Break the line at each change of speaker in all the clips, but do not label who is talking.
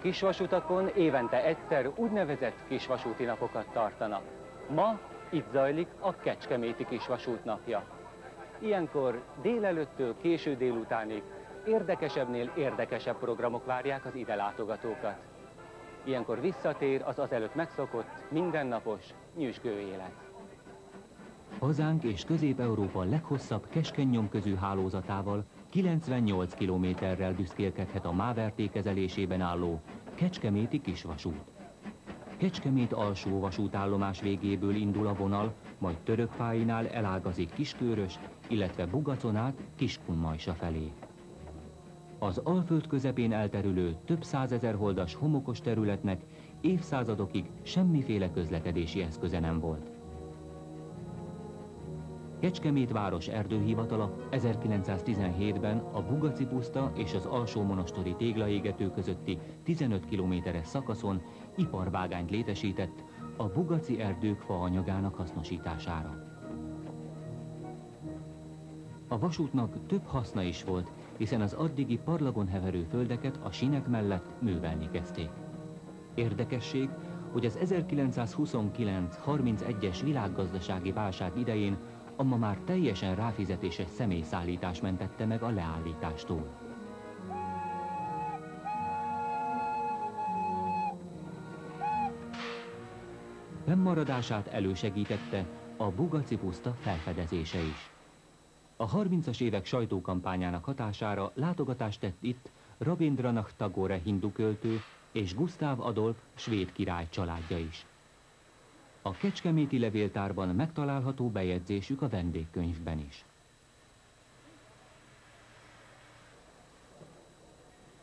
kisvasutakon évente egyszer úgynevezett kisvasúti napokat tartanak. Ma itt zajlik a Kecskeméti Kisvasút napja. Ilyenkor délelőttől késő délutánig érdekesebbnél érdekesebb programok várják az ide látogatókat. Ilyenkor visszatér az azelőtt megszokott, mindennapos, nyüzsgő élet.
Hazánk és Közép-Európa leghosszabb keskeny nyomközű hálózatával 98 kilométerrel büszkélkedhet a MÁV-RT kezelésében álló Kecskeméti Kisvasút. Kecskemét alsó vasútállomás végéből indul a vonal, majd Törökfáinál elágazik Kiskőrös, illetve Bugacon át Kiskunmajsa felé. Az Alföld közepén elterülő több százezer holdas homokos területnek évszázadokig semmiféle közlekedési eszköze nem volt. Kecskemét város erdőhivatala 1917-ben a Bugaci puszta és az Alsó-monostori téglaégető közötti 15 kilométeres szakaszon iparvágányt létesített a bugaci erdők faanyagának hasznosítására. A vasútnak több haszna is volt, hiszen az addigi parlagon heverő földeket a sinek mellett művelni kezdték. Érdekesség, hogy az 1929-31-es világgazdasági válság idején a ma már teljesen ráfizetéses személyszállítás mentette meg a leállítástól. Fennmaradását elősegítette a Bugaci puszta felfedezése is. A 30-as évek sajtókampányának hatására látogatást tett itt Rabindranath Tagore hindu költő és Gustav Adolf svéd király családja is. A kecskeméti levéltárban megtalálható bejegyzésük a vendégkönyvben is.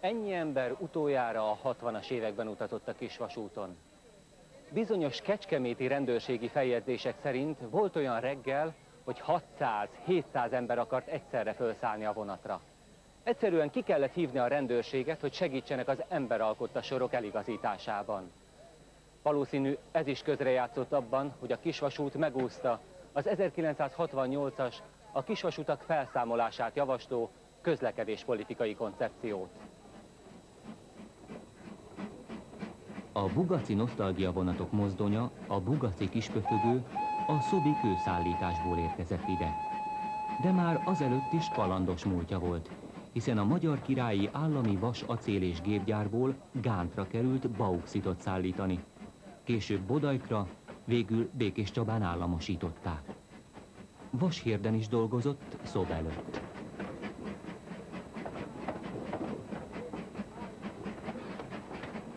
Ennyi ember utoljára a 60-as években utazott a Kisvasúton. Bizonyos kecskeméti rendőrségi feljegyzések szerint volt olyan reggel, hogy 600-700 ember akart egyszerre felszállni a vonatra. Egyszerűen ki kellett hívni a rendőrséget, hogy segítsenek az emberalkotta sorok eligazításában. Valószínű ez is közrejátszott abban, hogy a Kisvasút megúszta az 1968-as a kisvasutak felszámolását javasló közlekedéspolitikai koncepciót.
A bugaci nosztalgia vonatok mozdonya, a bugaci kispöfögő a szobi kőszállításból érkezett ide. De már azelőtt is kalandos múltja volt, hiszen a Magyar Királyi Állami Vas, Acél és Gépgyárból Gántra került bauxitot szállítani. Később Bodajkra, végül Békéscsabán államosították. Vashérden is dolgozott Szob előtt.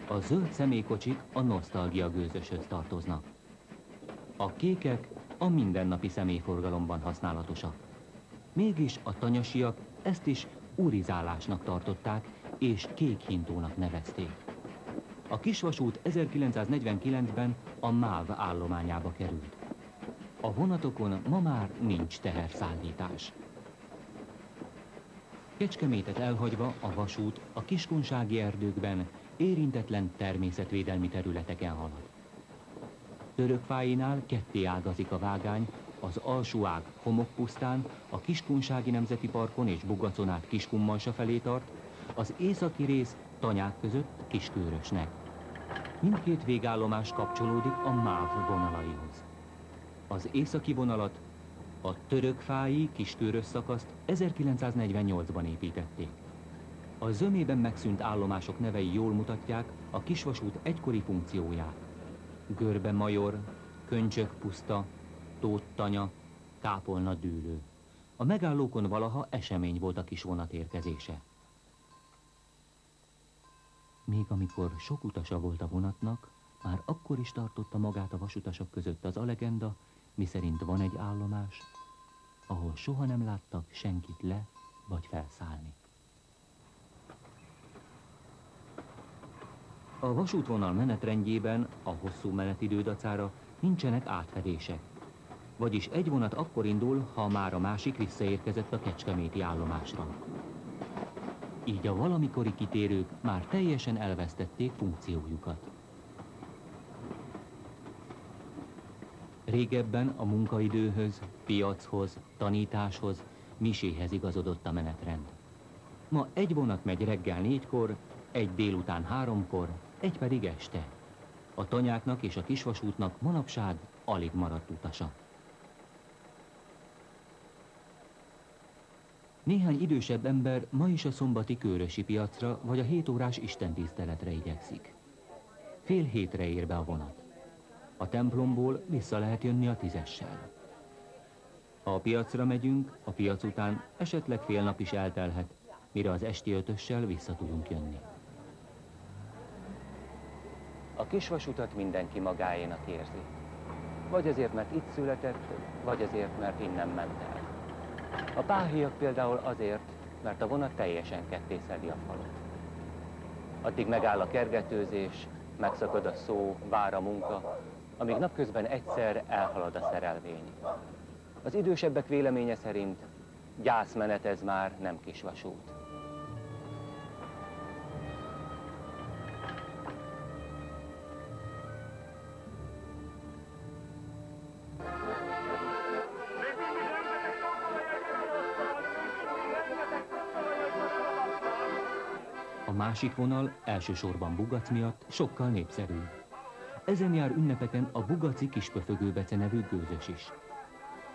A zöld személykocsik a nosztalgia gőzöshöz tartoznak. A kékek a mindennapi személyforgalomban használatosak. Mégis a tanyasiak ezt is urizálásnak tartották és kékhintónak nevezték. A Kisvasút 1949-ben a MÁV állományába került. A vonatokon ma már nincs teherszállítás. Kecskemétet elhagyva a vasút a kiskunsági erdőkben érintetlen természetvédelmi területeken halad. Törökfáinál ketté ágazik a vágány, az alsó ág homokpusztán, a Kiskunsági Nemzeti Parkon és Bugacon át Kiskunmajsa felé tart, az északi rész Tanyák között Kiskőrösnek. Mindkét végállomás kapcsolódik a MÁV vonalaihoz. Az északi vonalat, a törökfái Kiskőrös szakaszt 1948-ban építették. A zömében megszűnt állomások nevei jól mutatják a Kisvasút egykori funkcióját. Görbe Major, Köncsök puszta, Tóth Tanya, Kápolna dűlő. A megállókon valaha esemény volt a kisvonat érkezése. Még amikor sok utasa volt a vonatnak, már akkor is tartotta magát a vasutasok között az a legenda, miszerint van egy állomás, ahol soha nem láttak senkit le vagy felszállni. A vasútvonal menetrendjében a hosszú menetidő dacára nincsenek átfedések. Vagyis egy vonat akkor indul, ha már a másik visszaérkezett a kecskeméti állomásra. Így a valamikori kitérők már teljesen elvesztették funkciójukat. Régebben a munkaidőhöz, piachoz, tanításhoz, miséhez igazodott a menetrend. Ma egy vonat megy reggel 4-kor, egy délután 3-kor, egy pedig este. A tanyáknak és a kisvasútnak manapság alig maradt utasa. Néhány idősebb ember ma is a szombati Kőrösi piacra vagy a 7 órás istentiszteletre igyekszik. 6:30 ér be a vonat. A templomból vissza lehet jönni a 10-essel. Ha a piacra megyünk, a piac után esetleg fél nap is eltelhet, mire az esti 5-össel vissza tudunk jönni.
A kisvasutat mindenki magáénak érzi. Vagy azért, mert itt született, vagy azért, mert innen ment el. A páhiak például azért, mert a vonat teljesen kettészeli a falut. Addig megáll a kergetőzés, megszakad a szó, vár a munka, amíg napközben egyszer elhalad a szerelvény. Az idősebbek véleménye szerint gyászmenet ez már, nem kisvasút.
A másik vonal, elsősorban Bugac miatt, sokkal népszerűbb. Ezen jár ünnepeken a Bugaci Kispöfögőbece nevű gőzös is.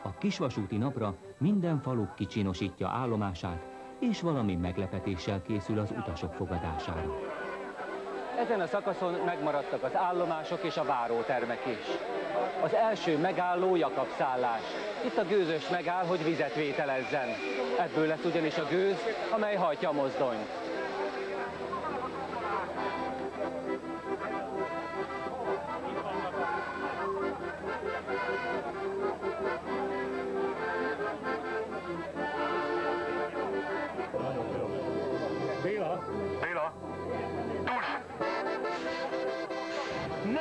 A kisvasúti napra minden falu kicsinosítja állomását, és valami meglepetéssel készül az utasok fogadására.
Ezen a szakaszon megmaradtak az állomások és a várótermek is. Az első megálló Jakab-szállás. Itt a gőzös megáll, hogy vizet vételezzen. Ebből lesz ugyanis a gőz, amely hajtja a mozdonyt.
Béla!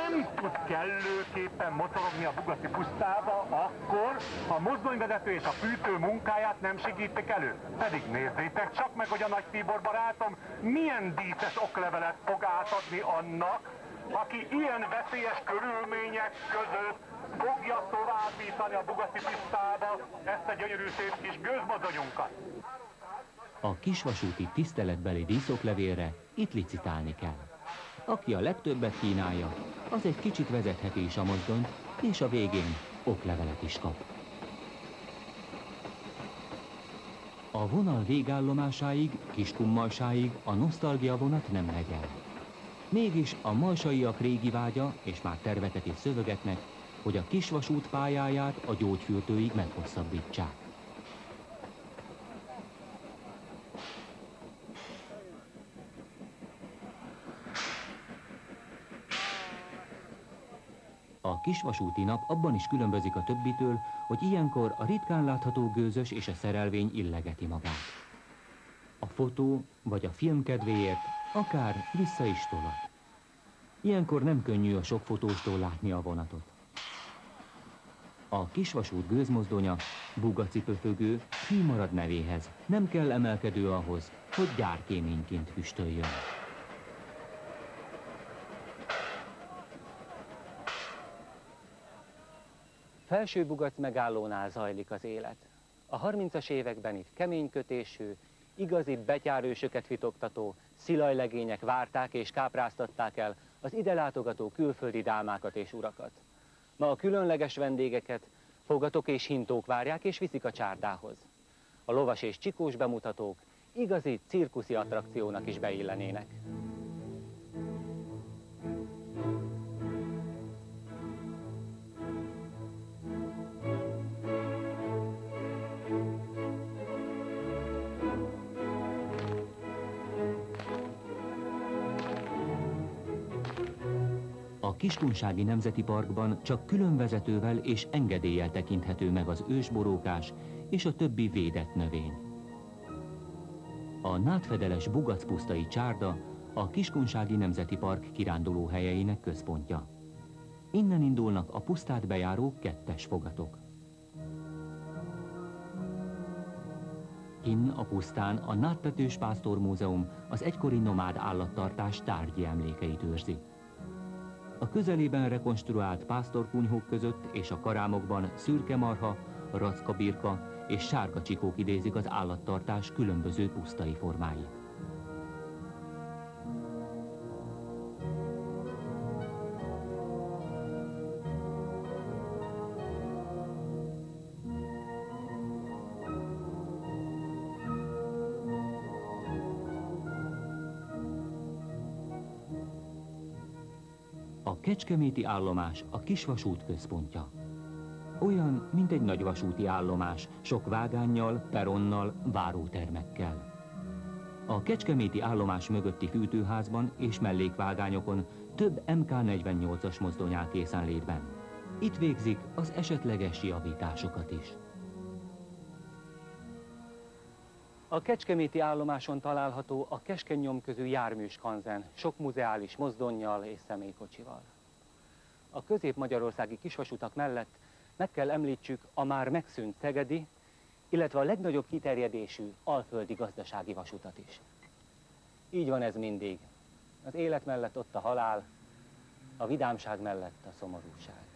Nem tud kellőképpen mocorogni a Bugaci pusztába akkor, ha a mozdonyvezető és a fűtő munkáját nem segítik elő. Pedig nézzétek csak meg, hogy a Nagy Tibor barátom milyen díszes oklevelet fog átadni annak, aki ilyen veszélyes körülmények között fogja továbbítani a Bugaci pusztába ezt a gyönyörű szép kis gőzmozdonyunkat.
A kisvasúti tiszteletbeli díszoklevélre itt licitálni kell. Aki a legtöbbet kínálja, az egy kicsit vezetheti is a mozdonyt, és a végén oklevelet is kap. A vonal végállomásáig, Kiskunmalsáig a nosztalgia vonat nem megy el. Mégis a malsaiak régi vágya, és már terveket is szövegetnek, hogy a kisvasút pályáját a Gyógyfürdőig meghosszabbítsák. A kisvasúti nap abban is különbözik a többitől, hogy ilyenkor a ritkán látható gőzös és a szerelvény illegeti magát. A fotó vagy a film kedvéért akár vissza is tolat. Ilyenkor nem könnyű a sok fotóstól látni a vonatot. A kisvasút gőzmozdonya, Bugaci pöfögő, hű marad nevéhez, nem kell emelkedő ahhoz, hogy gyárkéményként füstöljön.
Felső-Bugac megállónál zajlik az élet. A 30-as években itt keménykötésű, igazi betyárősöket fitoktató szilajlegények várták és kápráztatták el az ide látogató külföldi dámákat és urakat. Ma a különleges vendégeket fogatok és hintók várják és viszik a csárdához. A lovas és csikós bemutatók igazi cirkuszi attrakciónak is beillenének.
A Kiskunsági Nemzeti Parkban csak különvezetővel és engedéllyel tekinthető meg az ősborókás és a többi védett növény. A nádfedeles Bugac-pusztai csárda a Kiskunsági Nemzeti Park kirándulóhelyeinek központja. Innen indulnak a pusztát bejáró 2-es fogatok. Kinn a pusztán a Nádtetős Pásztormúzeum az egykori nomád állattartás tárgyi emlékeit őrzi. A közelében rekonstruált pásztorkunyhók között és a karámokban szürke marha, rackabirka és sárga csikók idézik az állattartás különböző pusztai formáit. A kecskeméti állomás a kisvasút központja. Olyan, mint egy nagyvasúti állomás, sok vágánnyal, peronnal, várótermekkel. A kecskeméti állomás mögötti fűtőházban és mellékvágányokon több MK48-as mozdony áll készenlétben. Itt végzik az esetleges javításokat is.
A kecskeméti állomáson található a keskeny nyomközű járműskanzen, sok muzeális mozdonnyal és személykocsival. A közép-magyarországi kisvasutak mellett meg kell említsük a már megszűnt szegedi, illetve a legnagyobb kiterjedésű alföldi gazdasági vasutat is. Így van ez mindig. Az élet mellett ott a halál, a vidámság mellett a szomorúság.